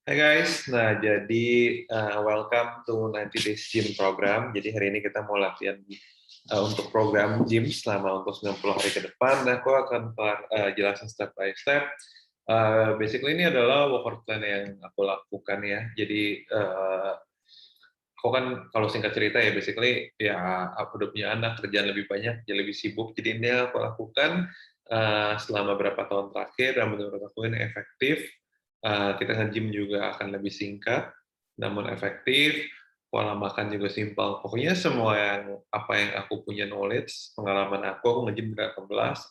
Hai guys, nah jadi welcome to 90 Days Gym Program. Jadi hari ini kita mau latihan untuk program gym selama untuk 90 hari ke depan. Nah, aku akan jelasin step by step. Basically ini adalah workout plan yang aku lakukan ya. Jadi aku kan kalau singkat cerita ya basically ya aku udah punya anak, kerjaan lebih banyak, jadi lebih sibuk. Jadi ini aku lakukan selama berapa tahun terakhir dan menurut aku ini efektif. Kita nge-gym juga akan lebih singkat, namun efektif. Pola makan juga simpel. Pokoknya semua apa yang aku punya knowledge, pengalaman aku nge-gym dari 18,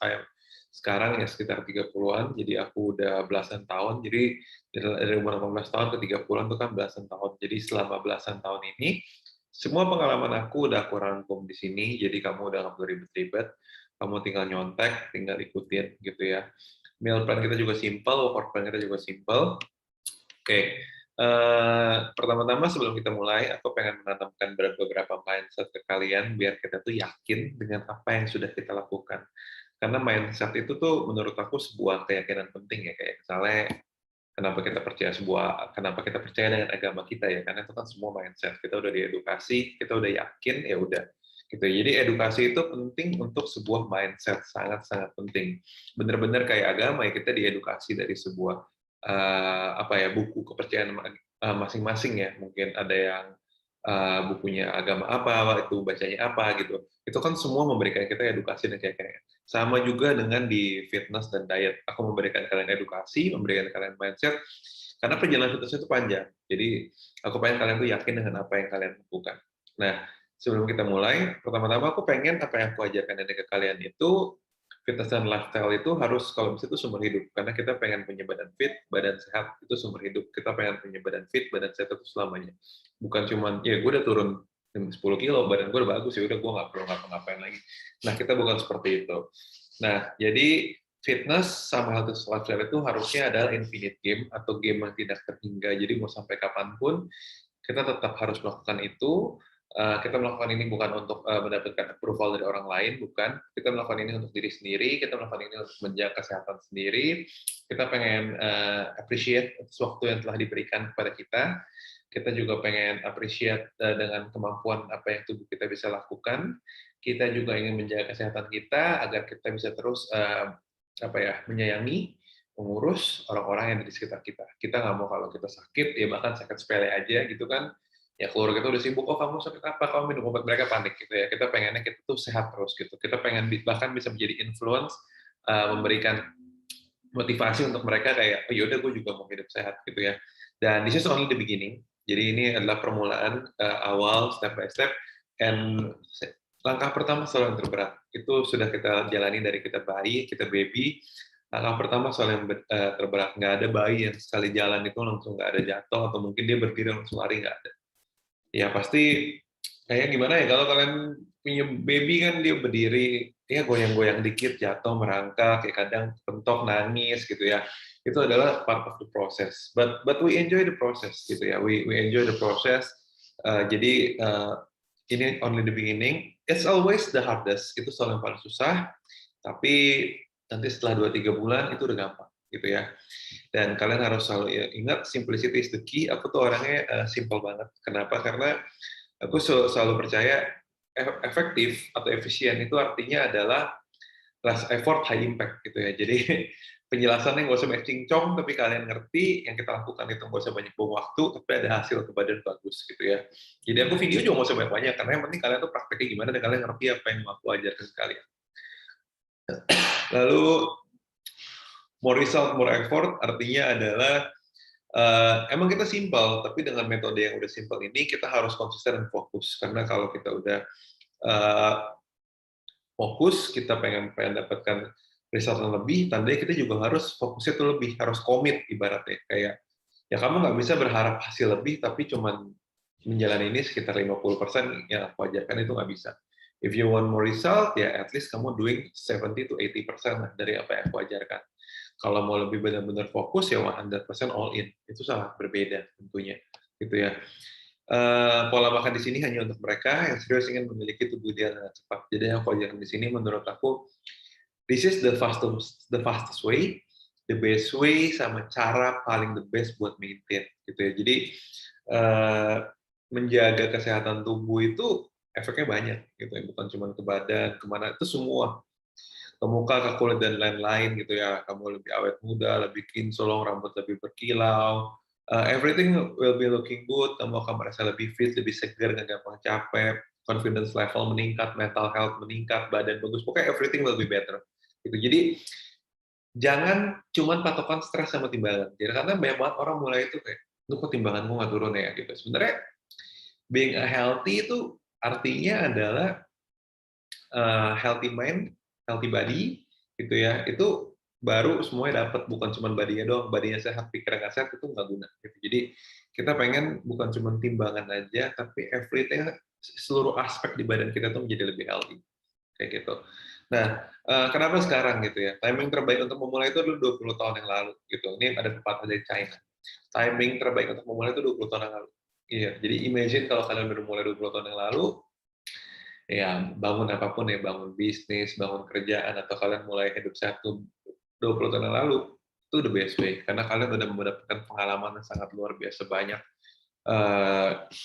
sekarang ya sekitar 30-an, jadi aku udah belasan tahun. Jadi dari umur 18 tahun ke 30-an itu kan belasan tahun. Jadi selama belasan tahun ini, semua pengalaman aku udah aku rangkum di sini, jadi kamu udah nggak perlu ribet-ribet, kamu tinggal nyontek, tinggal ikutin gitu ya. Meal plan kita juga simple, workout plan kita juga simple. Oke, pertama-tama sebelum kita mulai, aku pengen menanamkan beberapa mindset ke kalian biar kita tuh yakin dengan apa yang sudah kita lakukan. Karena mindset itu tuh menurut aku sebuah keyakinan penting ya, kayak misalnya kenapa kita percaya dengan agama kita ya, karena itu kan semua mindset. Kita udah diedukasi, kita udah yakin, ya udah. Gitu. Jadi edukasi itu penting untuk sebuah mindset, sangat-sangat penting. Bener-bener kayak agama ya, kita diedukasi dari sebuah buku kepercayaan masing-masing ya. Mungkin ada yang bukunya agama apa, itu bacanya apa gitu. Itu kan semua memberikan kita edukasi dan kayak sama juga dengan di fitness dan diet. Aku memberikan kalian edukasi, memberikan kalian mindset, karena perjalanan fitness itu panjang. Jadi aku pengen kalian tuh yakin dengan apa yang kalian lakukan. Nah, sebelum kita mulai, pertama-tama aku pengen apa yang aku ajarkan ke kalian itu fitness dan lifestyle itu harus kalau bisa itu sumber hidup, karena kita pengen punya badan fit, badan sehat itu sumber hidup. Kita pengen punya badan fit, badan sehat itu selamanya. Bukan cuman ya gue udah turun 10 kilo, badan gue udah bagus ya udah gue nggak perlu ngapa-ngapain lagi. Nah kita bukan seperti itu. Nah jadi fitness sama health lifestyle itu harusnya adalah infinite game atau game yang tidak terhingga. Jadi mau sampai kapanpun kita tetap harus melakukan itu. Kita melakukan ini bukan untuk mendapatkan approval dari orang lain, bukan. Kita melakukan ini untuk diri sendiri, kita melakukan ini untuk menjaga kesehatan sendiri. Kita pengen appreciate waktu yang telah diberikan kepada kita. Kita juga pengen appreciate dengan kemampuan apa yang tubuh kita bisa lakukan. Kita juga ingin menjaga kesehatan kita agar kita bisa terus menyayangi, mengurus orang-orang yang ada di sekitar kita. Kita nggak mau kalau kita sakit, ya bahkan sakit sepele aja gitu kan, ya keluarga kita udah sibuk, oh kamu sakit apa, kamu minum obat, mereka panik gitu ya. Kita pengennya kita tuh sehat terus gitu. Kita pengen bahkan bisa menjadi influence, memberikan motivasi untuk mereka kayak, oh yaudah gue juga mau hidup sehat gitu ya. Dan this is only the beginning. Jadi ini adalah permulaan awal, step by step. And langkah pertama selalu yang terberat. Itu sudah kita jalani dari kita bayi, kita baby. Langkah pertama soal yang terberat. Nggak ada bayi yang sekali jalan itu langsung nggak ada jatuh, atau mungkin dia berdiri langsung lari, nggak ada. Ya pasti kayak gimana ya, kalau kalian punya baby kan dia berdiri, ya goyang-goyang dikit, jatuh, merangkak, kayak kadang pentok, nangis gitu ya. Itu adalah part of the process. But we enjoy the process gitu ya. We enjoy the process. Ini only the beginning. It's always the hardest. Itu soal yang paling susah. Tapi nanti setelah 2-3 bulan itu udah gampang gitu ya. Dan kalian harus selalu ingat simplicity is the key. Aku tuh orangnya simple banget. Kenapa? Karena aku selalu percaya efektif atau efisien itu artinya adalah less effort, high impact gitu ya. Jadi penjelasannya nggak usah banyak cincong, tapi kalian ngerti yang kita lakukan itu nggak usah banyak buang waktu, tapi ada hasil ke badan bagus gitu ya. Jadi aku video juga nggak usah banyak-banyak, karena yang penting kalian tuh prakteknya gimana dan kalian ngerti apa yang mau aku ajarkan ke kalian. Lalu more result, more effort artinya adalah emang kita simpel, tapi dengan metode yang udah simpel ini kita harus konsisten dan fokus. Karena kalau kita udah fokus, kita pengen dapatkan result yang lebih, tandanya kita juga harus fokusnya itu lebih, harus komit ibaratnya. Kayak ya kamu nggak bisa berharap hasil lebih, tapi cuman menjalani ini sekitar 50% yang aku ajarkan itu nggak bisa. If you want more result, ya at least kamu doing 70-80% lah dari apa yang aku ajarkan. Kalau mau lebih benar-benar fokus, ya 100% all in. Itu sangat berbeda tentunya. Gitu ya. Pola makan di sini hanya untuk mereka yang serius ingin memiliki tubuh ideal dengan cepat. Jadi yang aku ajarkan di sini menurut aku, this is the fastest way. the best way sama cara paling the best buat maintain gitu ya. Jadi eh, menjaga kesehatan tubuh itu efeknya banyak gitu ya, bukan cuma ke badan, kemana itu semua, ke muka, ke kulit dan lain-lain gitu ya. Kamu lebih awet muda, lebih kinclong, rambut lebih berkilau, everything will be looking good. Kamu akan merasa lebih fit, lebih segar, nggak gampang capek, confidence level meningkat, mental health meningkat, badan bagus, pokoknya everything will be better. Gitu. Jadi jangan cuma patokan stres sama timbangan. Jadi karena banyak banget orang mulai itu kayak, lu kok timbanganmu nggak turun ya gitu. Sebenarnya being a healthy itu artinya adalah healthy mind, healthy body, gitu ya. Itu baru semuanya dapat, bukan cuma badinya doang. Badinya sehat, pikiran nggak sehat itu nggak guna. Gitu. Jadi kita pengen bukan cuma timbangan aja, tapi everything, seluruh aspek di badan kita tuh menjadi lebih healthy, kayak gitu. Nah, kenapa sekarang gitu ya? Timing terbaik untuk memulai itu dulu 20 tahun yang lalu gitu. Ini ada pepatah dari China. Timing terbaik untuk memulai itu 20 tahun yang lalu. Iya, jadi imagine kalau kalian baru mulai 20 tahun yang lalu, ya bangun apapun ya, bangun bisnis, bangun kerjaan, atau kalian mulai hidup sehat tuh 20 tahun yang lalu, itu the best way. Karena kalian udah mendapatkan pengalaman yang sangat luar biasa banyak.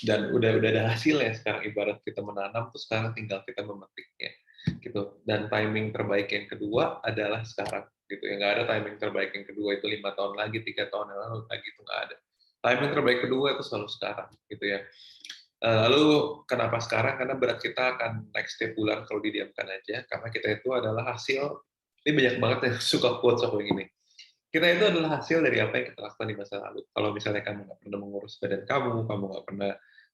Dan udah ada hasilnya sekarang, ibarat kita menanam tuh sekarang tinggal kita memetiknya gitu. Dan timing terbaik yang kedua adalah sekarang gitu ya. Nggak ada timing terbaik yang kedua itu 5 tahun lagi, 3 tahun yang lalu lagi, itu nggak ada. Timing terbaik kedua itu selalu sekarang gitu ya. Lalu kenapa sekarang? Karena berat kita akan naik setiap bulan kalau didiamkan aja, karena kita itu adalah hasil, ini banyak banget yang suka quotes aku yang ini, kita itu adalah hasil dari apa yang kita lakukan di masa lalu. Kalau misalnya kamu nggak pernah mengurus badan kamu nggak pernah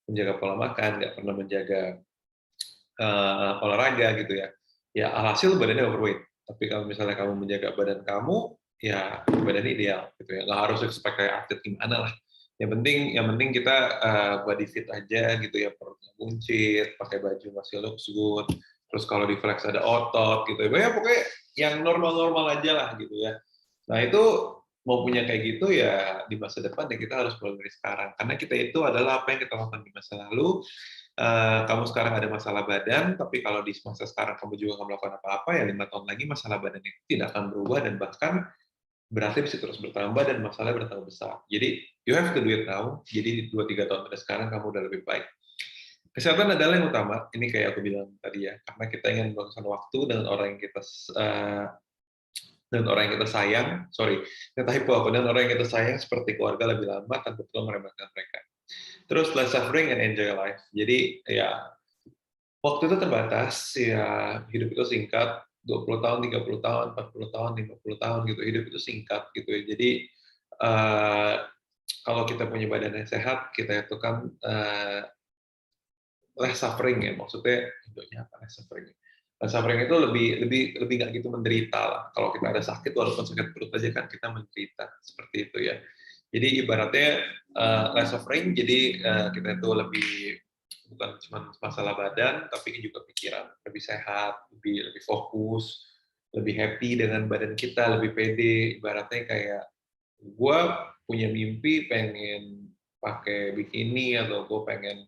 menjaga pola makan, nggak pernah menjaga olahraga gitu ya, ya alhasil badannya overweight. Tapi kalau misalnya kamu menjaga badan kamu, ya badannya ideal gitu ya. Nggak harus expect kayak atlet gimana lah. Yang penting kita body fit aja gitu ya, perutnya buncit, pakai baju masih looks good. Terus kalau di flex ada otot gitu ya. Pokoknya yang normal-normal aja lah gitu ya. Nah itu mau punya kayak gitu ya di masa depan ya kita harus mulai dari sekarang. Karena kita itu adalah apa yang kita lakukan di masa lalu. Kamu sekarang ada masalah badan, tapi kalau di masa sekarang kamu juga nggak melakukan apa-apa, ya 5 tahun lagi masalah badan itu tidak akan berubah dan bahkan beratnya bisa terus bertambah dan masalahnya bertambah besar. Jadi you have to do it now. Jadi 2-3 tahun dari sekarang kamu udah lebih baik. Kesehatan adalah yang utama. Ini kayak aku bilang tadi ya, karena kita ingin menghabiskan waktu dengan orang yang kita sayang, sorry, ini typo aku, dan orang yang kita sayang seperti keluarga lebih lama tanpa perlu meremehkan mereka. Terus less suffering and enjoy life. Jadi ya waktu itu terbatas, ya hidup itu singkat, 20 tahun, 30 tahun, 40 tahun, 50 tahun gitu. Hidup itu singkat gitu ya. Jadi eh, kalau kita punya badan yang sehat, kita itu kan less suffering ya. Maksudnya hidupnya apa less suffering? Less suffering itu lebih nggak gitu menderita lah. Kalau kita ada sakit, walaupun sakit perut aja kan kita menderita seperti itu ya. Jadi ibaratnya less suffering, jadi kita itu lebih bukan cuma masalah badan, tapi juga pikiran lebih sehat, lebih fokus, lebih happy dengan badan kita, lebih pede. Ibaratnya kayak gue punya mimpi pengen pakai bikini atau gue pengen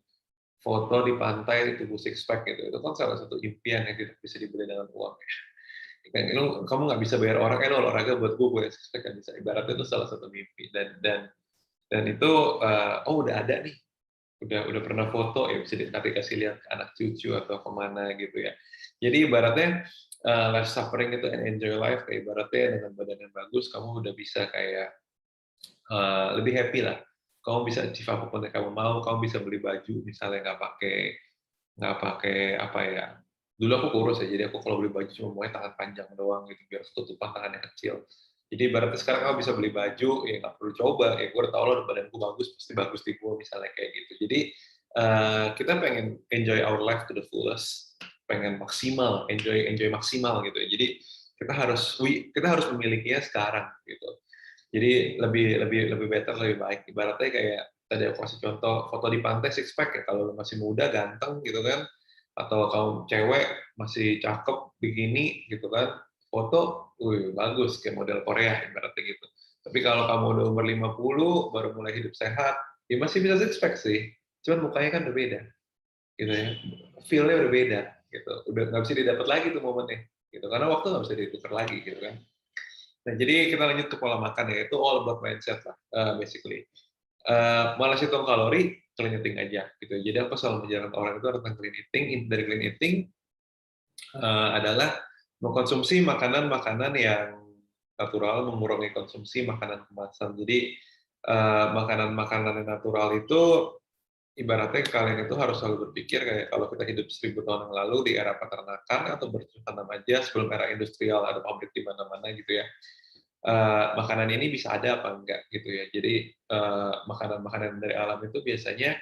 foto di pantai di tubuh six pack gitu. Itu kan salah satu impian yang tidak bisa dibeli dengan uang. Kamu nggak bisa bayar orang, lo olahraga buat gue six pack kan bisa. Ibaratnya itu salah satu mimpi dan itu udah ada nih, udah pernah foto ya bisa nanti kasih lihat ke anak cucu atau kemana gitu ya. Jadi ibaratnya less suffering itu and enjoy life, kayak ibaratnya dengan badan yang bagus kamu udah bisa kayak lebih happy lah. Kamu bisa achieve apapun yang kamu mau, kamu bisa beli baju misalnya nggak pakai apa ya. Dulu aku kurus ya, jadi aku kalau beli baju cuma maunya tangan panjang doang gitu biar ketutupan tangannya kecil. Jadi berarti sekarang kamu bisa beli baju ya nggak perlu coba, ya gue udah tau loh badanku bagus pasti bagus di gue misalnya kayak gitu. Jadi kita pengen enjoy our life to the fullest, pengen maksimal, enjoy maksimal gitu ya. Jadi kita harus memilikinya sekarang gitu. Jadi lebih better, lebih baik. Ibaratnya kayak tadi aku kasih contoh foto di pantai six pack ya, kalau masih muda ganteng gitu kan, atau kamu cewek masih cakep begini gitu kan, foto, bagus kayak model Korea ibaratnya gitu. Tapi kalau kamu udah umur 50 baru mulai hidup sehat, ya masih bisa six pack sih, cuman mukanya kan udah beda gitu ya, feel-nya udah beda gitu, udah nggak bisa didapat lagi tuh momennya gitu, karena waktu nggak bisa ditukar lagi gitu kan. Nah, jadi kita lanjut ke pola makan ya, itu all about mindset lah, basically. Malas hitung kalori, clean eating aja gitu. Jadi aku selalu menjalankan orang itu tentang clean eating. Dari clean eating adalah mengkonsumsi makanan-makanan yang natural, mengurangi konsumsi makanan kemasan. Jadi makanan-makanan yang natural itu ibaratnya kalian itu harus selalu berpikir kayak kalau kita hidup 1000 tahun yang lalu di era peternakan atau bercocok tanam aja sebelum era industrial ada pabrik di mana-mana gitu ya. Makanan ini bisa ada apa enggak gitu ya. Jadi makanan-makanan dari alam itu biasanya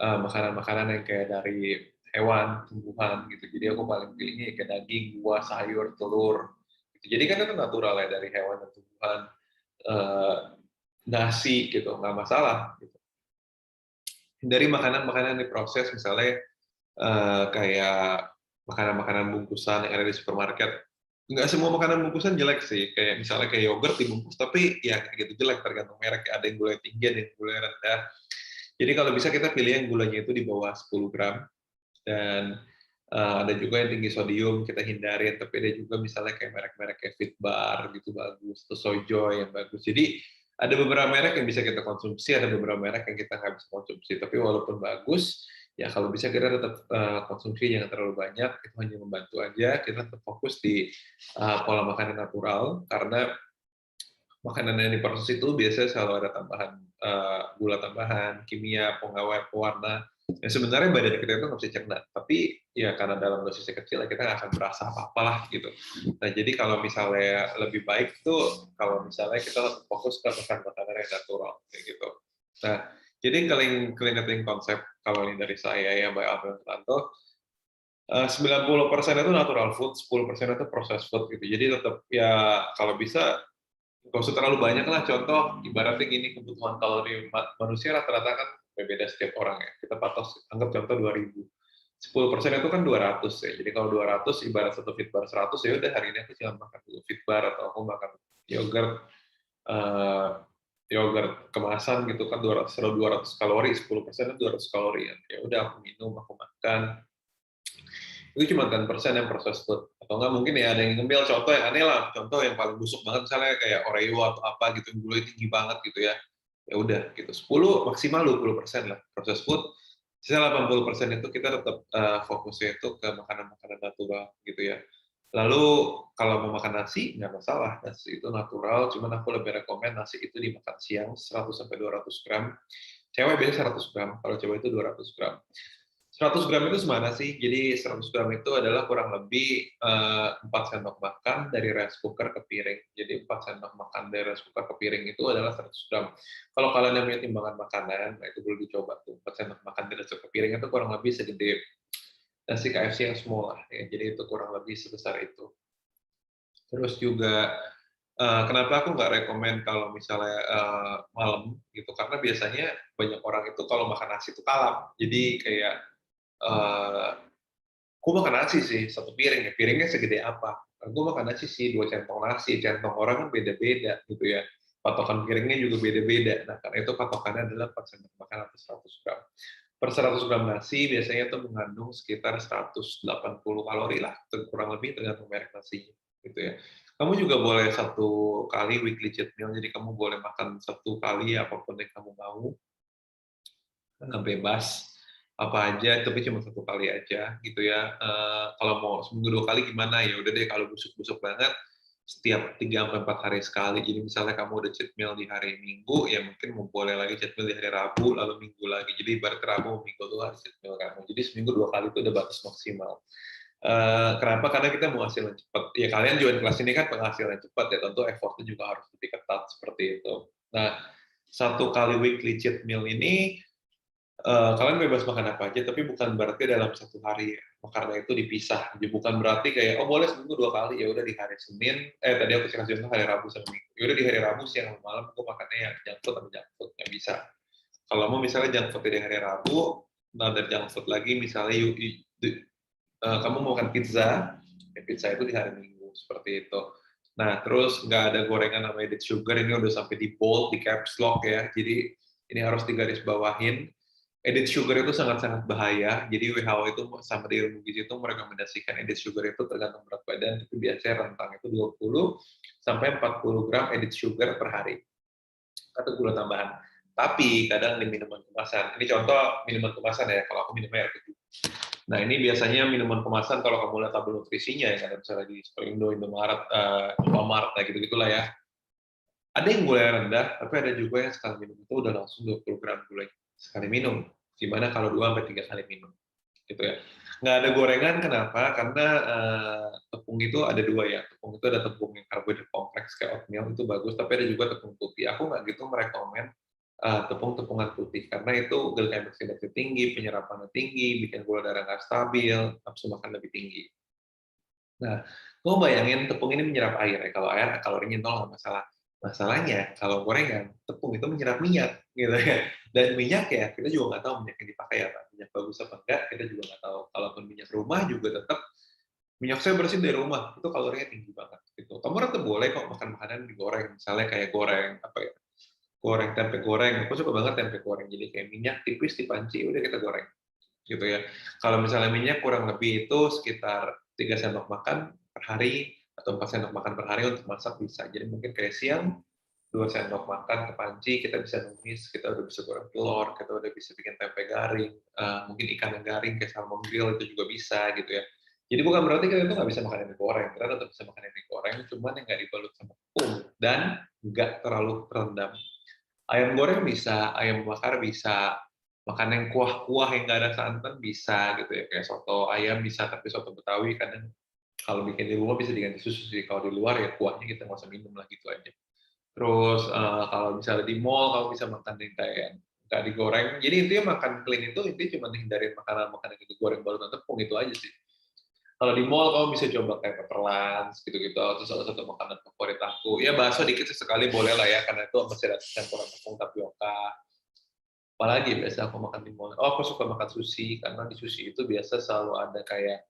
makanan-makanan yang kayak dari hewan, tumbuhan gitu. Jadi aku paling pilihnya kayak daging, buah, sayur, telur. Gitu. Jadi kan itu natural ya dari hewan dan tumbuhan. Eh, Nasi gitu, nggak masalah. Gitu. Dari makanan-makanan yang diproses misalnya kayak makanan-makanan bungkusan yang ada di supermarket. Nggak semua makanan bungkusan jelek sih, kayak misalnya kayak yogurt dibungkus, tapi ya kayak gitu jelek tergantung merek. Ada yang gulanya tinggi, ada yang gulanya rendah. Jadi kalau bisa kita pilih yang gulanya itu di bawah 10 gram, dan ada juga yang tinggi sodium, kita hindarin, tapi ada juga misalnya kayak merek-merek kayak Fitbar gitu bagus, atau Sojoy yang bagus. Jadi ada beberapa merek yang bisa kita konsumsi, ada beberapa merek yang kita nggak bisa konsumsi. Tapi walaupun bagus, ya kalau bisa kita tetap konsumsi jangan terlalu banyak, itu hanya membantu aja, kita tetap fokus di pola makan yang natural, karena makanan yang diproses itu biasanya selalu ada tambahan gula tambahan, kimia, pengawet, pewarna. Yang sebenarnya badan kita itu nggak bisa cerna, tapi ya karena dalam dosisnya kecil kita nggak akan berasa apa-apalah gitu. Nah jadi kalau misalnya lebih baik tuh kalau misalnya kita fokus ke makanan yang natural kayak gitu. Nah jadi clean eating konsep kalau ini dari saya ya Mbak Abel Tanto, 90% itu natural food, 10% itu processed food gitu. Jadi tetap ya kalau bisa nggak usah terlalu banyak lah. Contoh ibaratnya gini, kebutuhan kalori manusia rata-rata kan berbeda setiap orang ya. Kita patok anggap contoh 2000, 10% itu kan 200 ya. Jadi kalau 200 ibarat satu fitbar 100, ya udah hari ini aku cuma makan dulu fitbar atau aku makan yogurt eh, yogurt kemasan gitu kan 200 kalori, 10% itu 200 kalori ya. Ya udah aku minum, aku makan, itu cuma 10% yang proses food. Atau enggak mungkin ya ada yang ngemil contoh yang aneh lah, contoh yang paling busuk banget misalnya kayak Oreo atau apa gitu, gulanya tinggi banget gitu ya. Ya udah gitu, 10 maksimal 20% lah proses food. Sisa 80% itu kita tetap fokusnya itu ke makanan-makanan natural gitu ya. Lalu kalau mau makan nasi nggak masalah, nasi itu natural, cuman aku lebih rekomen nasi itu dimakan siang 100 sampai 200 gram. Cewek biasanya 100 gram, kalau cewek itu 200 gram. 100 gram itu semana sih? Jadi 100 gram itu adalah kurang lebih 4 sendok makan dari rice cooker ke piring. Jadi 4 sendok makan dari rice cooker ke piring itu adalah 100 gram. Kalau kalian yang punya timbangan makanan, nah itu boleh dicoba tuh. 4 sendok makan dari rice cooker ke piring itu kurang lebih segede nasi KFC yang small lah. Ya. Jadi itu kurang lebih sebesar itu. Terus juga kenapa aku nggak rekomen kalau misalnya malam gitu, karena biasanya banyak orang itu kalau makan nasi itu kalap. Jadi kayak eh, aku makan nasi sih satu piring ya, piringnya segede apa? Gue makan nasi sih 2 centong nasi, centong orang kan beda-beda gitu ya. Patokan piringnya juga beda-beda. Nah karena itu patokannya adalah 4 sendok makan atau 100 gram. Per 100 gram nasi biasanya itu mengandung sekitar 180 kalori lah, kurang lebih tergantung merek nasinya gitu ya. Kamu juga boleh satu kali weekly cheat meal, jadi kamu boleh makan satu kali apapun yang kamu mau, bebas apa aja, tapi cuma satu kali aja gitu ya. Kalau mau seminggu 2 kali gimana ya udah deh, kalau busuk-busuk banget setiap 3-4 hari sekali. Jadi misalnya kamu udah cheat meal di hari Minggu, ya mungkin mau boleh lagi cheat meal di hari Rabu, lalu Minggu lagi. Jadi ibarat Rabu, Minggu tuh harus cheat meal kamu. Jadi seminggu 2 kali itu udah batas maksimal. Kenapa? Karena kita mau hasil yang cepat. Ya kalian join kelas ini kan penghasilan cepat ya, tentu effortnya juga harus lebih ketat seperti itu. Nah, satu kali weekly cheat meal ini kalian bebas makan apa aja, tapi bukan berarti dalam satu hari ya. Karena itu dipisah. Jadi bukan berarti kayak oh boleh seminggu 2 kali, ya udah di hari Senin. Tadi aku kasih contoh hari Rabu sama Minggu. Ya udah di hari Rabu siang sama malam aku makannya yang junk food atau junk food nggak bisa. Kalau mau misalnya junk food di hari Rabu, nah dari junk food lagi misalnya kamu mau makan pizza, ya pizza itu di hari Minggu seperti itu. Nah terus nggak ada gorengan nama added sugar, ini udah sampai di bold, di caps lock ya. Jadi ini harus digaris bawahin. Added sugar itu sangat-sangat bahaya. Jadi WHO itu sama di ilmu gizi itu merekomendasikan added sugar itu tergantung berat badan, tapi biasanya rentang itu 20 sampai 40 gram added sugar per hari atau gula tambahan. Tapi kadang di minuman kemasan, ini contoh minuman kemasan ya, kalau aku minum air putih. Nah ini biasanya minuman kemasan kalau kamu lihat tabel nutrisinya ya, kadang misalnya di Superindo, Indomaret, Alfamart, nah gitu-gitulah ya. Ada yang gula rendah, tapi ada juga yang sekali minum itu udah langsung 20 gram gula sekali minum. Gimana kalau 2-3 kali minum? Gitu ya. Nggak ada gorengan, kenapa? Karena tepung itu ada dua ya. Tepung itu ada tepung yang karbohidrat kompleks kayak oatmeal, itu bagus, tapi ada juga tepung putih. Aku nggak gitu merekomen tepung-tepungan putih, karena itu glycemic index tinggi, penyerapannya tinggi, bikin gula darah nggak stabil, nafsu makan lebih tinggi. Nah, kamu bayangin tepung ini menyerap air ya. Kalau air kalorinya nol nggak masalah. Masalahnya kalau gorengan, tepung itu menyerap minyak, gitu ya. Dan minyak ya kita juga nggak tahu minyak yang dipakai apa, minyak bagus apa enggak, kita juga nggak tahu. Kalaupun minyak rumah juga tetap minyak saya bersih dari rumah, itu kalorinya tinggi banget. Gitu. Kamu tetap boleh kok makan makanan digoreng, misalnya kayak goreng apa ya, goreng tempe goreng. Aku suka banget tempe goreng. Jadi kayak minyak tipis dipanci, udah kita goreng gitu ya. Kalau misalnya minyak kurang lebih itu sekitar 3 sendok makan per hari atau 4 sendok makan per hari untuk masak bisa. Jadi mungkin kayak siang 2 sendok makan ke panci, kita bisa numis, kita udah bisa goreng telur, kita udah bisa bikin tempe garing, mungkin ikan yang garing kayak salmon grill itu juga bisa gitu ya. Jadi bukan berarti kita itu nggak bisa makan yang digoreng, kita tetap bisa makan yang digoreng, cuman yang nggak dibalut sama tepung dan nggak terlalu terendam. Ayam goreng bisa, ayam bakar bisa, makan yang kuah-kuah yang nggak ada santan bisa gitu ya, kayak soto ayam bisa, tapi soto Betawi kadang kalau bikin di rumah bisa diganti susu sih, kalau di luar ya kuahnya kita nggak usah minum lah gitu aja. Terus kalau misalnya di mall kamu bisa makan yang kayak nggak digoreng, jadi intinya makan clean itu intinya cuma hindarin makanan-makanan yang digoreng balutan tepung itu aja sih. Kalau di mall kamu bisa coba kayak pepper lunch gitu-gitu, atau salah satu makanan favorit aku. Ya bakso dikit sekali boleh lah ya, karena itu masih ada campuran tepung tapioka. Apalagi biasa aku makan di mall. Oh, aku suka makan sushi, karena di sushi itu biasa selalu ada kayak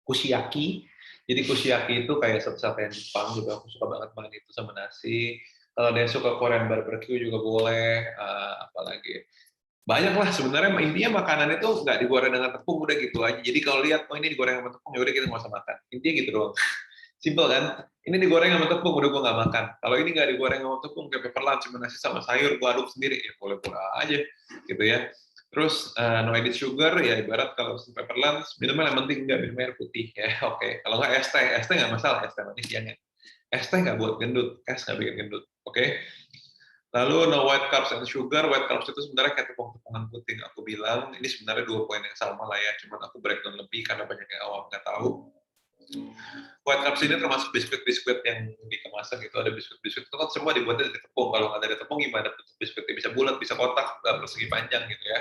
kushiyaki. Jadi kushiyaki itu kayak sate-satean Jepang juga, aku suka banget makan itu sama nasi. Kalau ada yang suka Korean barbecue juga boleh, apalagi banyak lah sebenarnya intinya makanan itu nggak digoreng dengan tepung udah gitu aja. Jadi kalau lihat oh ini digoreng sama tepung ya udah kita nggak usah makan. Intinya gitu doang. Simpel kan? Ini digoreng sama tepung udah gua nggak makan. Kalau ini nggak digoreng sama tepung kayak pepper lunch cuma nasi sama sayur gua aduk sendiri ya boleh-boleh aja gitu ya. Terus no added sugar ya ibarat kalau pepper lunch minumnya yang penting nggak minum air putih ya. Oke. Kalau nggak es teh nggak masalah es teh manis ya. Es teh nggak buat gendut, es nggak bikin gendut. Oke. Lalu no white carbs and sugar, white carbs itu sebenarnya kayak tepung-tepungan putih aku bilang, ini sebenarnya dua poin yang sama lah ya, cuman aku breakdown lebih karena banyak yang awam nggak tahu. White carbs ini termasuk biskuit-biskuit yang di kemasan gitu, ada biskuit-biskuit itu kan semua dibuat dari tepung, kalau nggak dari tepung gimana bentuk biskuitnya, bisa bulat, bisa kotak, persegi panjang gitu ya.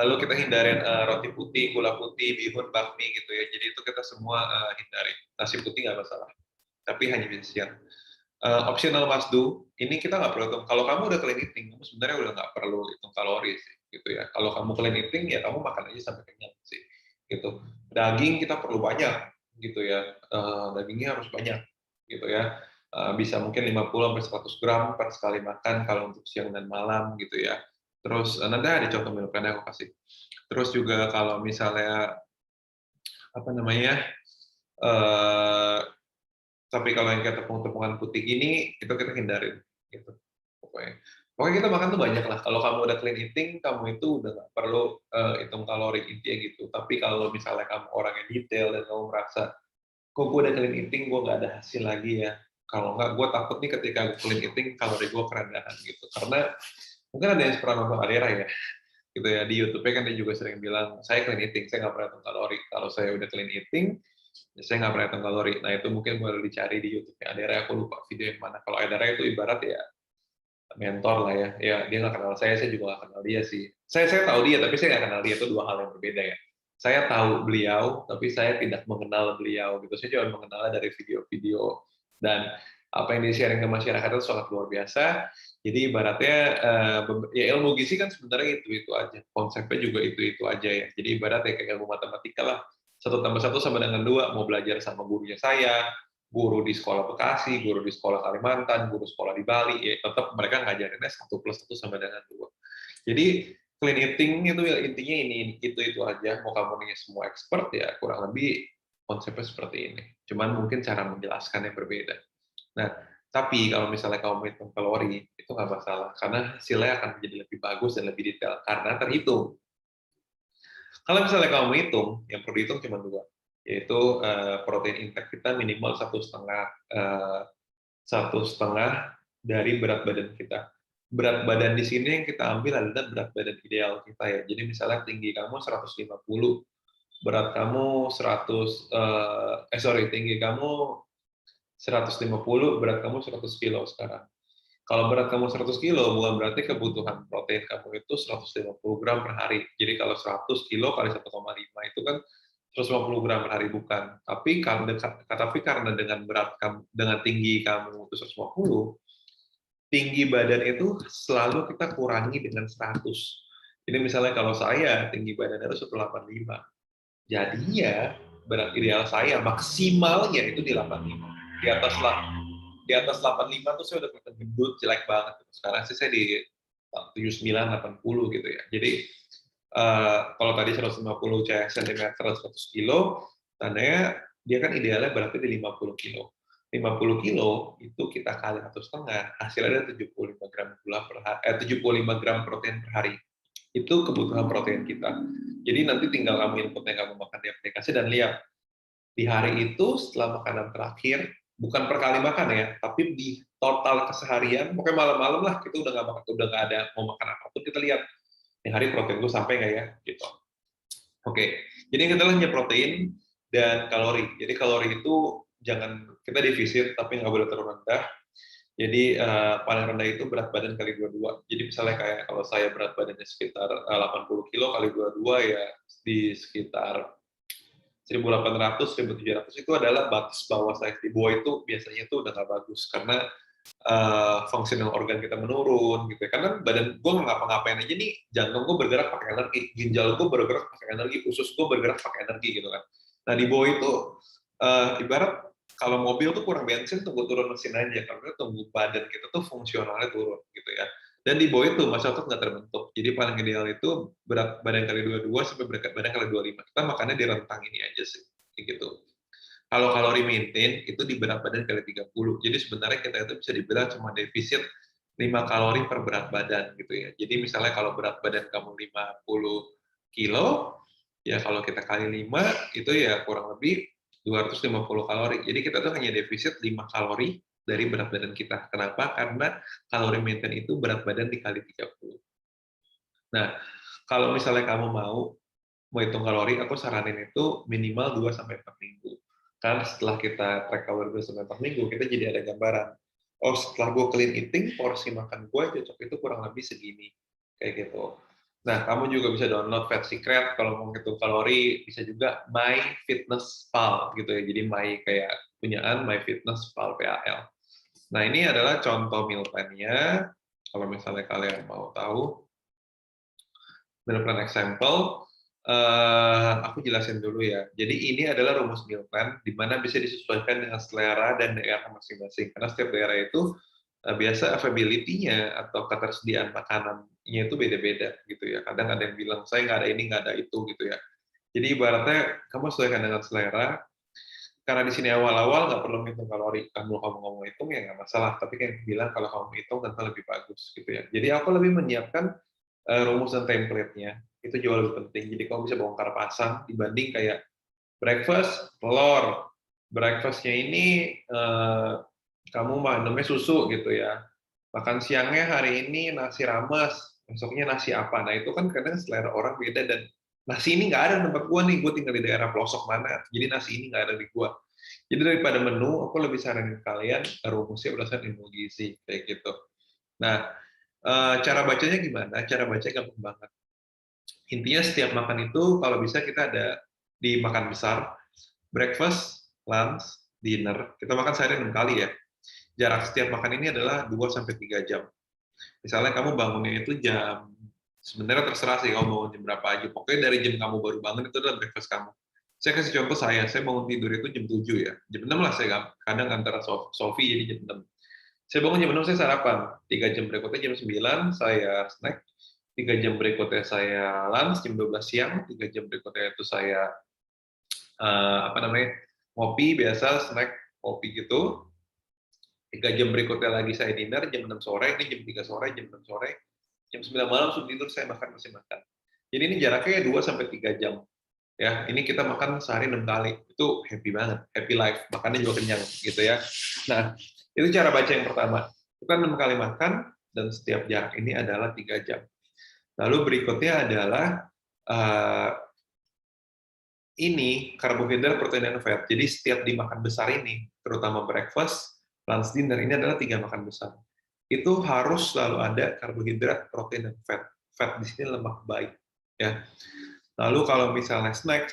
Lalu kita hindarin roti putih, gula putih, bihun, bakmi gitu ya, jadi itu kita semua hindarin. Nasi putih nggak masalah, tapi hanya bisa siang. Optional must do, ini kita nggak perlu hitung. Kalau kamu udah clean eating, kamu sebenarnya udah nggak perlu hitung kalori sih, gitu ya. Kalau kamu clean eating, ya kamu makan aja sampai kenyang sih, gitu. Daging kita perlu banyak, gitu ya. Dagingnya harus banyak, gitu ya. Bisa mungkin 50-100 gram per sekali makan kalau untuk siang dan malam, gitu ya. Terus nanti ada contoh meal plan yang aku kasih. Terus juga kalau misalnya apa namanya, eh, tapi kalau yang kayak tepung-tepungan putih gini, itu kita hindarin, gitu. Pokoknya. Pokoknya kita makan tuh banyak lah. Kalau kamu udah clean eating, kamu itu udah nggak perlu hitung kalori intinya gitu. Tapi kalau misalnya kamu orang yang detail dan kamu merasa, kok gue udah clean eating, gue nggak ada hasil lagi ya. Kalau nggak, gue takut nih ketika gue clean eating, kalori gue kerendahan gitu. Karena mungkin ada yang pernah nonton Adera ya, gitu ya. Di YouTube-nya kan dia juga sering bilang, saya clean eating, saya nggak pernah hitung kalori. Kalau saya udah clean eating, saya nggak pernah hitung kalori. Nah itu mungkin boleh dicari di YouTube-nya Adera. Aku lupa video yang mana. Kalau Adera itu ibarat ya mentor lah ya. Ya dia nggak kenal saya juga nggak kenal dia sih. Saya tahu dia, tapi saya nggak kenal dia, itu dua hal yang berbeda ya. Saya tahu beliau, tapi saya tidak mengenal beliau gitu. Saya cuma mengenalnya dari video-video dan apa yang di-sharing ke masyarakat itu sangat luar biasa. Jadi ibaratnya ya ilmu gizi kan sebenarnya itu aja. Konsepnya juga itu aja ya. Jadi ibaratnya kayak ilmu matematika lah. 1+1 sama dengan 2, mau belajar sama gurunya saya, guru di sekolah Bekasi, guru di sekolah Kalimantan, guru sekolah di Bali, ya tetap mereka ngajarinnya 1+1 sama dengan 2. Jadi clean eating itu ya intinya ini itu aja. Mau kamu nanya semua expert ya kurang lebih konsepnya seperti ini. Cuman mungkin cara menjelaskannya berbeda. Nah, tapi kalau misalnya kamu hitung kalori itu nggak masalah karena hasilnya akan menjadi lebih bagus dan lebih detail karena terhitung. Kalau misalnya kamu hitung, yang perlu dihitung cuma dua, yaitu protein intake kita minimal 1,5 dari berat badan kita. Berat badan di sini yang kita ambil adalah berat badan ideal kita ya. Jadi misalnya tinggi kamu 150, berat kamu 100, tinggi kamu 150, berat kamu 100 kilo sekarang. Kalau berat kamu 100 kilo, bukan berarti kebutuhan protein kamu itu 150 gram per hari. Jadi kalau 100 kilo kali 1,5 itu kan 150 gram per hari, bukan. Tapi karena dengan berat kamu, dengan tinggi kamu itu 150, tinggi badan itu selalu kita kurangi dengan 100. Jadi misalnya kalau saya tinggi badan itu 185, jadinya berat ideal saya maksimalnya itu di 85. Di atas lah, di atas 85 tuh saya udah kelihatan gendut, jelek banget. Sekarang sih saya di 79, 80 gitu ya. Jadi kalau tadi 150 cm 100 kilo, tandanya dia kan idealnya berarti di 50 kilo. 50 kilo itu kita kali 1,5, hasilnya ada 75 gram 75 gram protein per hari. Itu kebutuhan protein kita. Jadi nanti tinggal kamu inputnya kamu makan di aplikasi dan lihat di hari itu setelah makanan terakhir, bukan per kali makan ya, tapi di total keseharian, pokoknya malam-malam lah kita udah nggak ada mau makan apapun, kita lihat di hari protein gue sampai nggak ya, gitu. Oke, jadi kita hanya protein dan kalori. Jadi kalori itu jangan kita defisit, tapi nggak boleh terlalu rendah. Jadi paling rendah itu berat badan kali 22. Jadi misalnya kayak kalau saya berat badannya sekitar 80 kilo kali 22 ya di sekitar 1.800, 1.700 itu adalah batas bawah saya. Di bawah itu biasanya itu udah nggak bagus karena fungsional organ kita menurun gitu ya. Karena badan gue nggak ngapa-ngapain aja nih, jantung gue bergerak pakai energi, ginjal gue bergerak pakai energi, usus gue bergerak pakai energi gitu kan. Nah di bawah itu ibarat kalau mobil tuh kurang bensin, tunggu turun mesin aja karena tunggu badan kita tuh fungsionalnya turun gitu ya. Dan di bawah itu masa otot nggak terbentuk. Jadi paling ideal itu berat badan kali 22 sampai berat badan kali 25. Kita makannya di rentang ini aja sih, kayak gitu. Kalau kalori maintain itu di berat badan kali 30. Jadi sebenarnya kita itu bisa dibilang cuma defisit 5 kalori per berat badan gitu ya. Jadi misalnya kalau berat badan kamu 50 kilo, ya kalau kita kali 5 itu ya kurang lebih 250 kalori. Jadi kita tuh hanya defisit 5 kalori dari berat badan kita. Kenapa? Karena kalori maintain itu berat badan dikali 30. Nah, kalau misalnya kamu mau hitung kalori, aku saranin itu minimal 2 sampai 4 minggu. Karena setelah kita track kalori 2 sampai 4 minggu, kita jadi ada gambaran. Oh, setelah gue clean eating, porsi makan gue cocok itu kurang lebih segini. Kayak gitu. Nah, kamu juga bisa download Fat Secret kalau mau hitung kalori, bisa juga MyFitnessPal gitu ya. Jadi My kayak punyaan MyFitnessPal PAL. Nah, ini adalah contoh meal plan-nya. Kalau misalnya kalian mau tahu, meal plan example, aku jelasin dulu ya. Jadi ini adalah rumus meal plan, di mana bisa disesuaikan dengan selera dan daerah masing-masing. Karena setiap daerah itu biasa availability-nya atau ketersediaan makanannya itu beda-beda gitu ya. Kadang ada yang bilang saya nggak ada ini, nggak ada itu gitu ya. Jadi ibaratnya kamu sesuaikan dengan selera. Karena di sini awal-awal nggak perlu menghitung kalori. Kamu ngomong hitung ya nggak masalah. Tapi kayak bilang kalau kamu hitung tentu lebih bagus gitu ya. Jadi aku lebih menyiapkan rumus dan template-nya itu jauh lebih penting. Jadi kamu bisa bongkar pasang dibanding kayak breakfast telur, breakfast-nya ini kamu minumnya susu gitu ya. Makan siangnya hari ini nasi rames, besoknya nasi apa. Nah itu kan kadang selera orang beda dan nasi ini nggak ada di tempat gua nih, gua tinggal di daerah pelosok mana, jadi nasi ini nggak ada di gua. Jadi daripada menu, aku lebih saranin kalian rumusnya berdasarkan ilmu gizi kayak gitu. Nah, cara bacanya gimana? Cara baca gampang banget. Intinya setiap makan itu kalau bisa kita ada di makan besar, breakfast, lunch, dinner. Kita makan sehari 6 kali ya. Jarak setiap makan ini adalah 2 sampai 3 jam. Misalnya kamu bangunnya itu jam, sebenarnya terserah sih kamu bangun jam berapa aja. Pokoknya dari jam kamu baru bangun itu adalah breakfast kamu. Saya kasih contoh saya bangun tidur itu jam 7 ya. Jam 6 lah saya kadang antara Sofi jadi jam 6. Saya bangun jam 6 saya sarapan. 3 jam berikutnya jam 9 saya snack. 3 jam berikutnya saya lunch jam 12 siang, 3 jam berikutnya itu saya ngopi biasa, snack kopi gitu. 3 jam berikutnya lagi saya dinner jam 6 sore, ini jam 3 sore, jam 6 sore, jam 9 malam sebelum tidur saya masih makan. Jadi ini jaraknya 2 sampai 3 jam. Ya, ini kita makan sehari 6 kali. Itu happy banget, happy life. Makannya juga kenyang gitu ya. Nah, itu cara baca yang pertama. Kita 6 kali makan dan setiap jarak ini adalah 3 jam. Lalu berikutnya adalah ini karbohidrat, protein, dan fat. Jadi setiap dimakan besar ini, terutama breakfast, lunch, dinner, ini adalah 3 makan besar. Itu harus selalu ada karbohidrat, protein, dan fat. Fat di sini lemak baik. Ya. Lalu kalau misalnya snack,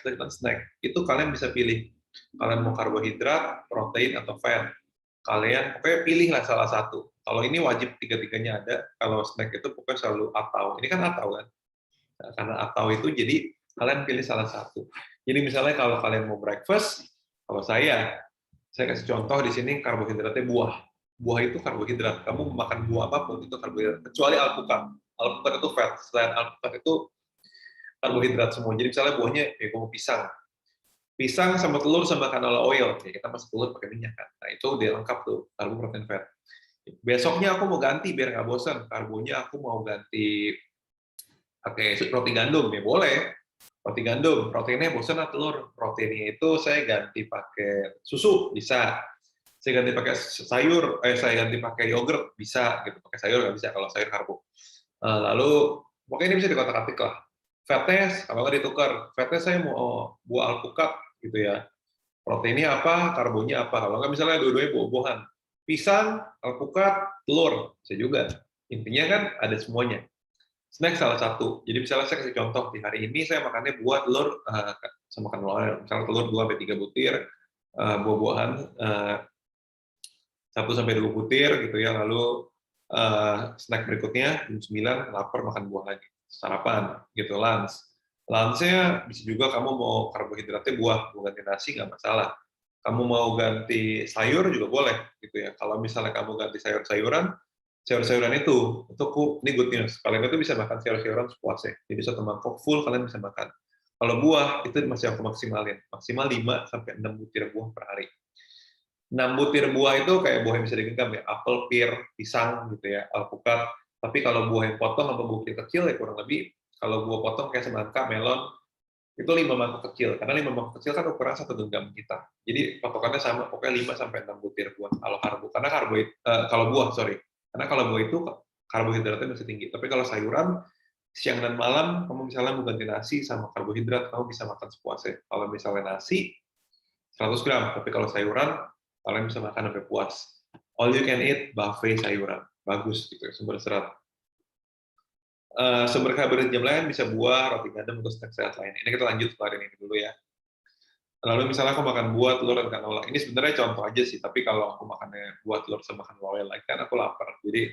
itu kalian bisa pilih. Kalian mau karbohidrat, protein, atau fat. Kalian pokoknya pilihlah salah satu. Kalau ini wajib tiga-tiganya ada. Kalau snack itu pokoknya selalu atau. Ini kan atau kan? Nah, karena atau itu jadi kalian pilih salah satu. Jadi misalnya kalau kalian mau breakfast, kalau saya kasih contoh di sini karbohidratnya buah. Buah itu karbohidrat. Kamu makan buah apapun itu karbohidrat, kecuali alpukat. Alpukat itu fat. Selain alpukat itu karbohidrat semua. Jadi misalnya buahnya ya kamu pisang. Pisang sama telur sama canola oil. Ya, kita masuk telur pakai minyak kan. Nah, itu udah lengkap tuh, karbo, protein, fat. Besoknya aku mau ganti biar nggak bosan. Karbonya aku mau ganti pakai roti gandum, ya boleh. Roti gandum, proteinnya bosan lah telur. Proteinnya itu saya ganti pakai susu, bisa. Saya ganti pakai sayur, saya ganti pakai yogurt, bisa. Gitu. Pakai sayur nggak bisa kalau sayur karbo. Lalu, pokoknya ini bisa dikotak-atik lah. Fatnya, kalau nggak ditukar. Fatnya saya mau buah alpukat, gitu ya. Proteinnya apa, karbonya apa. Kalau nggak misalnya dua-duanya buah-buahan. Pisang, alpukat, telur, bisa juga. Intinya kan ada semuanya. Snack salah satu. Jadi misalnya saya kasih contoh, di hari ini saya makannya buah, telur, sama canola. Misalnya telur 2-3 butir, buah-buahan 1-2 butir, gitu ya. Lalu snack berikutnya, jam 9, lapar makan buah lagi. Sarapan, gitu, lunch. Lunch-nya bisa juga kamu mau karbohidratnya buah, mau ganti nasi, nggak masalah. Kamu mau ganti sayur juga boleh, gitu ya. Kalau misalnya kamu ganti sayur-sayuran, sayur-sayuran itu ini good news. Kalian itu bisa makan sayur-sayuran sepuasnya. Jadi satu mangkok full kalian bisa makan. Kalau buah itu masih aku maksimalin, maksimal 5-6 butir buah per hari. 6 butir buah itu kayak buah yang bisa digenggam ya, apel, pir, pisang gitu ya, alpukat. Tapi kalau buah yang potong atau buah kecil ya kurang lebih, kalau buah potong kayak semangka, melon, itu 5 mangkok kecil. Karena 5 mangkok kecil kan ukuran 1 genggam kita. Jadi patokannya sama, pokoknya 5-6 butir buah kalau karbo. Karena kalau buah, sorry. Karena kalau buah itu karbohidratnya masih tinggi. Tapi kalau sayuran, siang dan malam, kamu misalnya mau ganti nasi sama karbohidrat, kamu bisa makan sepuasnya. Kalau misalnya nasi, 100 gram. Tapi kalau sayuran, kalian bisa makan sampai puas. All you can eat, buffet sayuran. Bagus, gitu, sumber serat. Sumber karbohidrat yang lain bisa buah, roti gandum, atau snack sehat lain. Ini kita lanjut kelarin ini dulu ya. Lalu misalnya aku makan buah, telur, dan canola. Ini sebenarnya contoh aja sih, tapi kalau aku makannya buah, telur, sama canola lagi, kan aku lapar. Jadi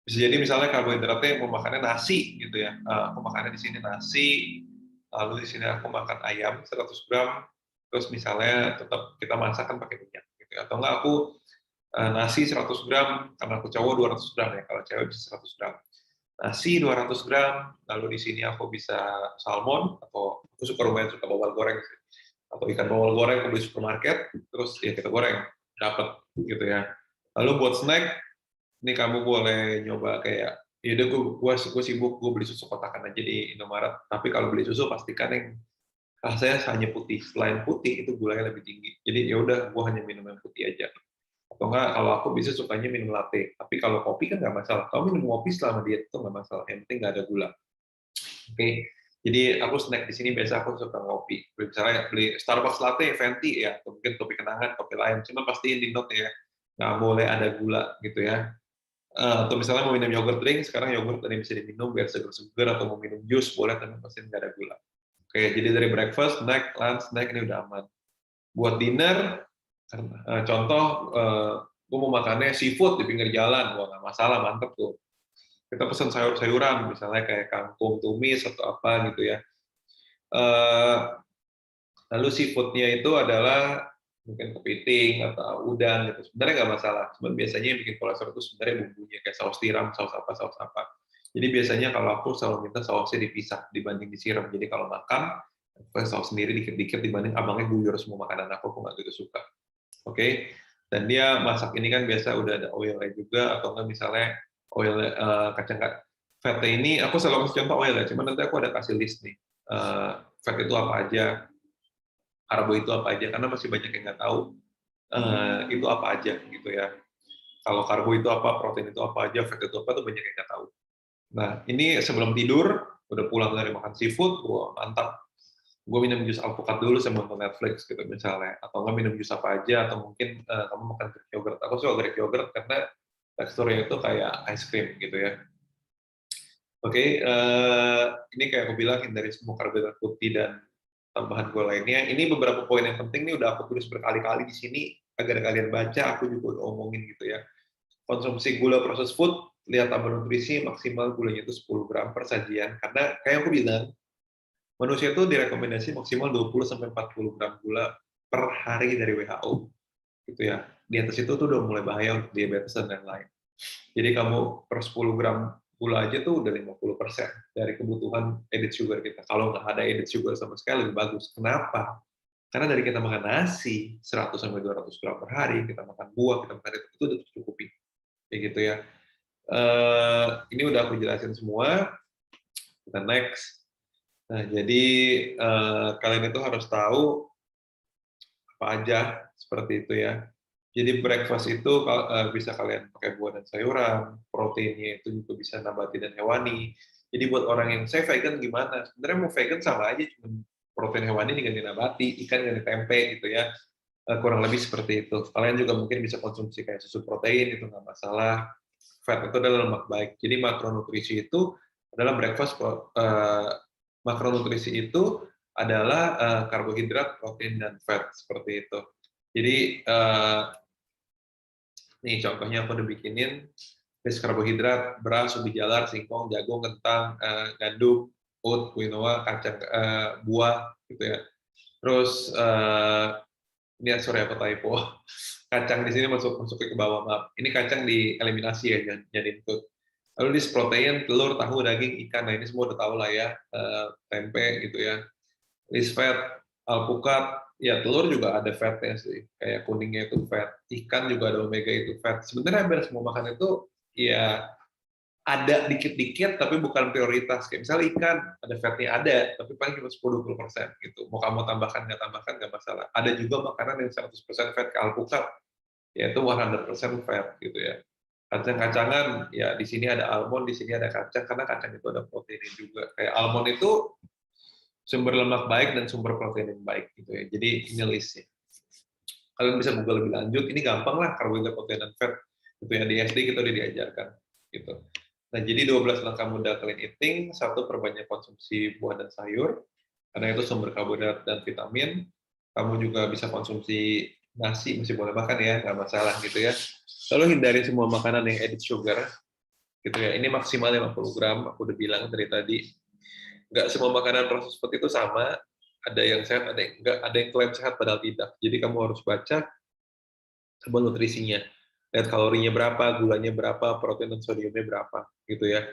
bisa jadi misalnya karbohidratnya mau makannya nasi gitu ya. Aku makannya di sini nasi, lalu di sini aku makan ayam 100 gram, terus misalnya tetap kita masakkan pakai minyak gitu ya. Atau enggak aku nasi 100 gram, karena aku cowok 200 gram ya, kalau cewek bisa 100 gram. Nasi 200 gram, lalu di sini aku bisa salmon, atau aku lumayan suka bawal goreng, atau ikan bawal goreng aku beli supermarket, terus ya kita goreng, dapat gitu ya. Lalu buat snack, ini kamu boleh nyoba kayak, ya udah gue sibuk, gue beli susu kotakan aja di Indomaret, tapi kalau beli susu pastikan yang rasanya hanya putih, selain putih itu gulanya lebih tinggi. Jadi ya udah, gue hanya minum yang putih aja. Atau enggak, kalau aku bisa sukanya minum latte. Tapi kalau kopi kan nggak masalah. Kamu minum kopi selama diet itu nggak masalah. Yang penting nggak ada gula. Oke. Jadi aku snack di sini biasa aku suka ngopi. Misalnya beli Starbucks latte, venti ya, atau mungkin kopi kenangan, kopi lain. Cuma pastiin di note ya, nggak boleh ada gula gitu ya. Atau misalnya mau minum yogurt drink, sekarang yogurt tadi bisa diminum biar seger-seger, atau mau minum jus boleh, tapi pastiin nggak ada gula. Oke, jadi dari breakfast, snack, lunch, snack ini udah aman. Buat dinner, contoh, gue mau makannya seafood di pinggir jalan, wah nggak masalah, mantep tuh. Kita pesan sayur-sayuran, misalnya kayak kangkung tumis atau apa gitu ya. Lalu seafoodnya itu adalah mungkin kepiting atau udang gitu. Sebenarnya nggak masalah. Cuman biasanya yang bikin kolesterol itu sebenarnya bumbunya kayak saus tiram, saus apa. Jadi biasanya kalau aku selalu minta sausnya dipisah dibanding disiram. Jadi kalau makan, aku saus sendiri dikit-dikit dibanding abangnya guyur semua makanan aku nggak gitu suka. Oke, dan dia masak ini kan biasa udah ada oilnya juga, atau enggak misalnya oil kacang fatnya ini, aku selalu kasih contoh oil ya, cuman nanti aku ada kasih list nih, fat itu apa aja, karbo itu apa aja, karena masih banyak yang nggak tahu itu apa aja gitu ya. Kalau karbo itu apa, protein itu apa aja, fat itu apa, tuh banyak yang nggak tahu. Nah, ini sebelum tidur, udah pulang dari makan seafood, wah mantap. Gue minum jus alpukat dulu sama nonton Netflix gitu misalnya, atau nggak minum jus apa aja, atau mungkin kamu makan Greek yogurt. Aku suka Greek yogurt karena teksturnya itu kayak ice cream gitu ya. Oke, ini kayak aku bilang hindari semua karbohidrat putih dan tambahan gula lainnya. Ini beberapa poin yang penting nih udah aku tulis berkali-kali di sini agar kalian baca. Aku juga udah omongin gitu ya. Konsumsi gula processed food, lihat tabel nutrisi maksimal gulanya itu 10 gram per sajian. Karena kayak aku bilang, manusia itu direkomendasi maksimal 20 sampai 40 gram gula per hari dari WHO. Gitu ya. Di atas itu tuh udah mulai bahaya untuk diabetes dan lain-lain. Jadi kamu per 10 gram gula aja tuh udah 50% dari kebutuhan added sugar kita. Kalau nggak ada added sugar sama sekali lebih bagus. Kenapa? Karena dari kita makan nasi 100 sampai 200 gram per hari, kita makan buah, kita makan itu udah tercukupi. Kayak gitu ya. Ini udah aku jelasin semua. Kita next. Nah, jadi kalian itu harus tahu apa aja seperti itu ya. Jadi breakfast itu bisa kalian pakai buah dan sayuran, proteinnya itu juga bisa nabati dan hewani. Jadi buat orang yang saya vegan gimana? Sebenarnya mau vegan sama aja, cuma protein hewani diganti nabati, ikan ganti tempe gitu ya. Kurang lebih seperti itu. Kalian juga mungkin bisa konsumsi kayak susu protein, itu nggak masalah. Fat itu adalah lemak baik. Jadi makronutrisi itu adalah breakfast, makronutrisi itu adalah karbohidrat, protein, dan fat, seperti itu. Jadi, nih contohnya aku udah bikinin list karbohidrat, beras, ubi jalar, singkong, jagung, kentang, gandum, oat, quinoa, kacang, buah, gitu ya. Terus ini sorry apa typo, kacang di sini masuk ke bawah, maaf. Ini kacang dieliminasi ya, jadi input. Lalu list protein, telur, tahu, daging, ikan, nah ini semua udah tahu lah ya, tempe gitu ya. List fat, alpukat, ya telur juga ada fatnya sih, kayak kuningnya itu fat, ikan juga ada omega itu fat. Sebenarnya hampir semua makanan itu ya ada dikit-dikit tapi bukan prioritas. Kayak misalnya ikan, ada fatnya ada, tapi paling cuma 10-20% gitu. Mau kamu tambahkan nggak masalah. Ada juga makanan yang 100% fat ke alpukat, yaitu 100% fat gitu ya. Kacang-kacangan, ya di sini ada almond, di sini ada kacang, karena kacang itu ada proteinnya juga. Kayak almond itu sumber lemak baik dan sumber protein yang baik gitu ya. Jadi ini listnya. Kalian bisa Google lebih lanjut. Ini gampang lah karbohidrat, protein, dan fat. Itu yang di SD kita udah diajarkan gitu. Nah, jadi 12 langkah mudah clean eating. Satu, perbanyak konsumsi buah dan sayur karena itu sumber karbohidrat dan vitamin. Kamu juga bisa konsumsi nasi, masih boleh makan ya, nggak masalah gitu ya. Lalu hindari semua makanan yang added sugar gitu ya. Ini maksimal 50 gram, aku udah bilang dari tadi. Nggak semua makanan processed food itu sama, ada yang sehat, ada yang enggak, ada yang klaim sehat padahal tidak. Jadi kamu harus baca tabel nutrisinya. Lihat kalorinya berapa, gulanya berapa, protein dan sodiumnya berapa, gitu ya.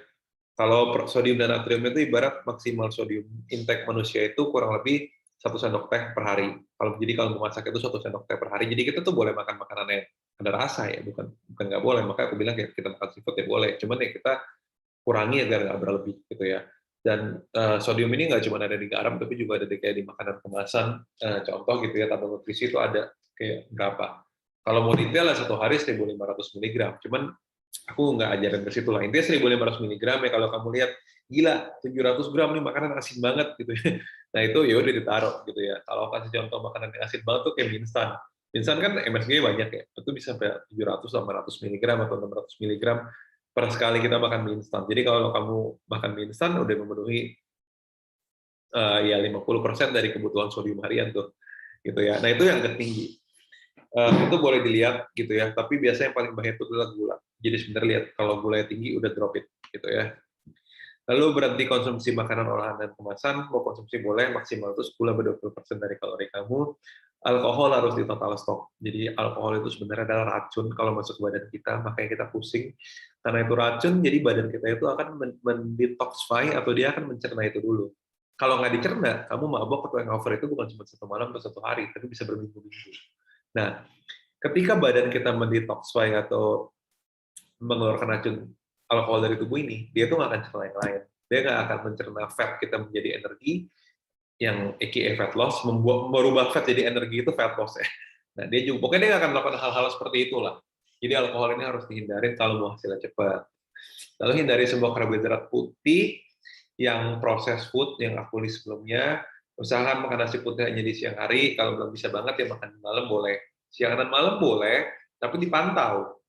Kalau sodium dan natrium itu ibarat maksimal sodium intake manusia itu kurang lebih 1 sendok teh per hari. Kalau memasak itu 1 sendok teh per hari. Jadi kita tuh boleh makan makanan yang ada rasa ya, bukan nggak boleh. Makanya aku bilang kita makan seafood ya boleh. Cuman ya kita kurangi agar nggak berlebih gitu ya. Dan sodium ini nggak cuma ada di garam, tapi juga ada kayak di makanan kemasan. Contoh gitu ya, tabel nutrisi itu ada kayak berapa. Kalau mau detail lah 1 hari 1.500 mg. Cuman aku nggak ajarin ke situ lah. Intinya 1.500 mg ya kalau kamu lihat, gila 700 gram nih makanan asin banget gitu ya. Nah itu ya udah ditaruh gitu ya. Kalau kasih contoh makanan yang asin banget tuh kayak mie instan. Mie instan kan MSG banyak ya. Itu bisa sampai 700 800 mg atau 600 mg per sekali kita makan mie instan. Jadi kalau kamu makan mie instan udah memenuhi ya 50% dari kebutuhan sodium harian tuh. Gitu ya. Nah itu yang tertinggi. Itu boleh dilihat gitu ya, tapi biasanya yang paling bahaya itu adalah gula. Jadi sebenarnya lihat kalau gulanya tinggi udah drop it gitu ya. Lalu berhenti konsumsi makanan olahan dan kemasan, mau konsumsi boleh, maksimal itu 10-20% dari kalori kamu. Alkohol harus di total stop. Jadi alkohol itu sebenarnya adalah racun kalau masuk ke badan kita, makanya kita pusing. Karena itu racun, jadi badan kita itu akan mendetoxify atau dia akan mencerna itu dulu. Kalau nggak dicerna, kamu mabok atau hangover itu bukan cuma 1 malam atau 1 hari, tapi bisa berminggu-minggu. Nah, ketika badan kita mendetoxify atau mengeluarkan racun alkohol dari tubuh ini, dia tuh nggak akan cerna yang lain. Dia nggak akan mencerna fat kita menjadi energi, yang aka fat loss, merubah fat jadi energi itu fat loss ya. Nah, dia juga, pokoknya dia nggak akan melakukan hal-hal seperti itulah. Jadi alkohol ini harus dihindarin kalau mau hasilnya cepat. Lalu hindari semua karbohidrat putih, yang proses food, yang aku list sebelumnya. Usahakan makan nasi putih hanya di siang hari, kalau belum bisa banget ya makan malam boleh. Siang dan malam boleh, tapi dipantau.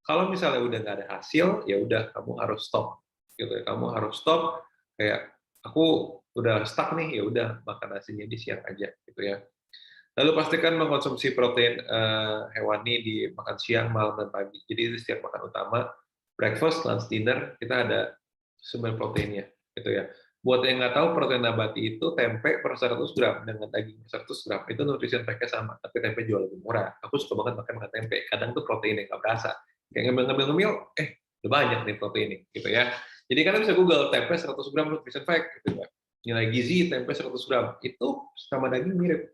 Kalau misalnya udah nggak ada hasil, ya udah kamu harus stop. Gitu ya. Kamu harus stop. Kayak aku udah stuck nih, ya udah makan nasinya di siang aja, gitu ya. Lalu pastikan mengkonsumsi protein hewani di makan siang, malam, dan pagi. Jadi setiap makan utama, breakfast, lunch, dinner, kita ada sumber proteinnya, gitu ya. Buat yang nggak tahu, protein nabati itu tempe per 100 gram dengan daging per 100 gram. Itu nutrition fact-nya sama, tapi tempe jual lebih murah. Aku suka banget makan tempe. Kadang tuh protein yang nggak berasa. Kayak ngemil-ngemil, udah banyak nih proteinnya, gitu ya. Jadi kalian bisa Google tempe 100 gram nutrition fact, gitu ya. Nilai gizi tempe 100 gram, itu sama daging mirip.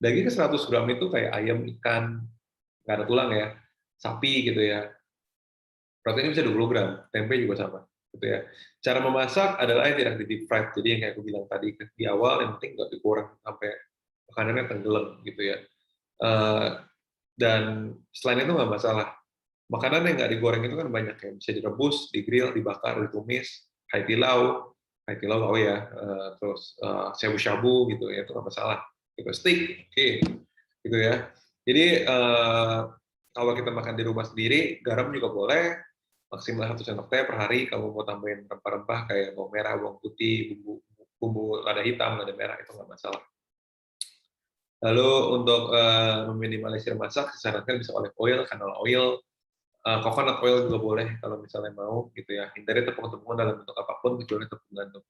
Daging 100 gram itu kayak ayam, ikan, nggak ada tulang ya, sapi gitu ya. Proteinnya bisa 20 gram, tempe juga sama. Gitu ya. Cara memasak adalah yang tidak di deep fried. Jadi yang kayak aku bilang tadi di awal, yang penting nggak digoreng sampai makanannya tenggelam gitu ya. Dan selain itu nggak masalah. Makanan yang nggak digoreng itu kan banyak ya. Bisa direbus, digrill, dibakar, ditumis, hai tilau tahu ya, terus shabu-shabu gitu ya, itu nggak masalah. Gitu, steak, oke, gitu ya. Jadi kalau kita makan di rumah sendiri, garam juga boleh, maksimal 1 sendok teh per hari. Kamu mau tambahin rempah-rempah kayak bawang merah, bawang putih, bumbu lada hitam, lada merah, itu nggak masalah. Lalu untuk meminimalisir masak, disarankan bisa olive oil, canola oil, coconut oil juga boleh kalau misalnya mau gitu ya. Hindari tepung-tepungan dalam bentuk apapun kecuali tepung gandum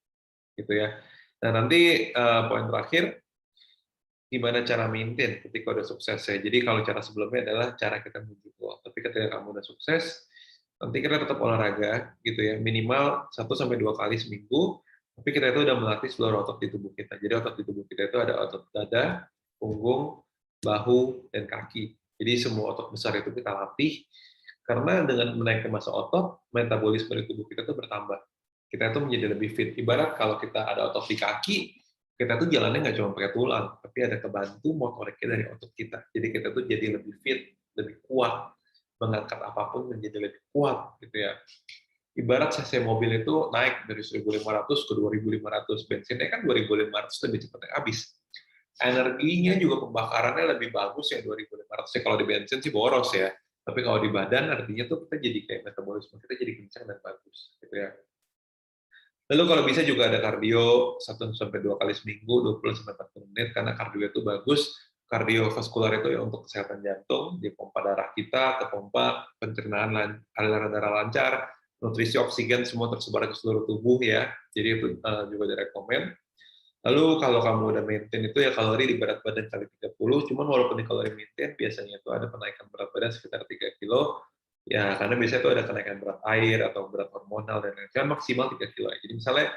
gitu ya. Nah, nanti poin terakhir, gimana cara maintain ketika udah sukses ya. Jadi kalau cara sebelumnya adalah cara kita menuju goal. Tapi ketika kamu udah sukses, nanti kita tetap olahraga gitu ya, minimal 1-2 kali seminggu, tapi kita itu udah melatih seluruh otot di tubuh kita. Jadi otot di tubuh kita itu ada otot dada, punggung, bahu, dan kaki. Jadi semua otot besar itu kita latih, karena dengan menaikkan massa otot, metabolisme di tubuh kita itu bertambah. Kita itu menjadi lebih fit. Ibarat kalau kita ada otot di kaki, kita tuh jalannya nggak cuma pakai tulang, tapi ada kebantu motoriknya dari otot kita. Jadi kita tuh jadi lebih fit, lebih kuat, mengangkat apapun menjadi lebih kuat, gitu ya. Ibarat cc mobil itu naik dari 1.500 ke 2.500, bensinnya kan 2.500 lebih cepat habis. Energinya juga pembakarannya lebih bagus yang 2.500. Kalau di bensin sih boros ya. Tapi kalau di badan artinya tuh kita jadi kayak metabolisme kita jadi kencang dan bagus, gitu ya. Lalu kalau bisa juga ada kardio 1-2 kali seminggu, 20-40 menit, karena kardio itu bagus. Kardiovaskular itu ya untuk kesehatan jantung, di pompa darah kita, ke pompa pencernaan, aliran darah lancar, nutrisi oksigen semua tersebar ke seluruh tubuh ya. Jadi itu juga direkomend. Lalu kalau kamu udah maintain itu ya kalori di berat badan kali 30, cuman walaupun di kalori maintain biasanya itu ada penaikan berat badan sekitar 3 kilo, ya karena biasanya itu ada kenaikan berat air atau berat hormonal dan lain-lain, kan maksimal 3 kilo. Jadi misalnya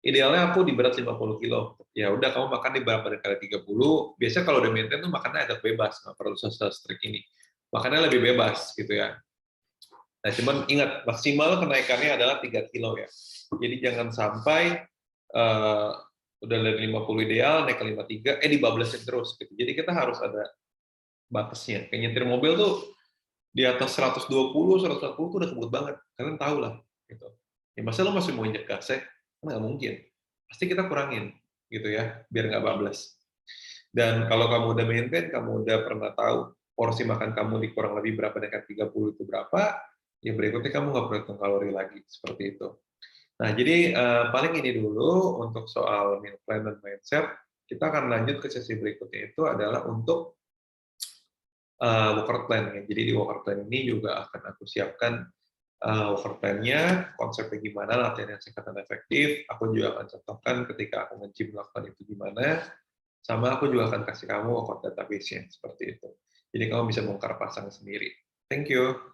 idealnya aku di berat 50 kilo, ya udah kamu makan di berat badan kali 30, biasanya kalau udah maintain tuh makannya agak bebas, nggak perlu se-strict ini. Makannya lebih bebas gitu ya. Nah, cuman ingat maksimal kenaikannya adalah 3 kilo ya. Jadi jangan sampai udah dari 50 ideal naik ke 53, dibablasin terus gitu. Jadi kita harus ada batasnya. Kayak nyetir mobil tuh di atas 120, 140 tuh udah kebut banget. Kalian tahu lah gitu. Ya masa lo masih mau injek gas ya? Nggak mungkin. Pasti kita kurangin gitu ya, biar nggak bablas. Dan kalau kamu udah maintain, kamu udah pernah tahu porsi makan kamu di kurang lebih berapa dengan 30 itu berapa, ya berikutnya kamu nggak perlu hitung kalori lagi, seperti itu. Nah, jadi paling ini dulu untuk soal meal plan dan mindset. Kita akan lanjut ke sesi berikutnya itu adalah untuk workout plan. Ya. Jadi di workout plan ini juga akan aku siapkan over plan-nya, konsepnya gimana, latihan yang singkat dan efektif. Aku juga akan contohkan ketika aku nge-gym melakukan itu gimana, sama aku juga akan kasih kamu workout database-nya seperti itu. Jadi kamu bisa bongkar pasang sendiri. Thank you.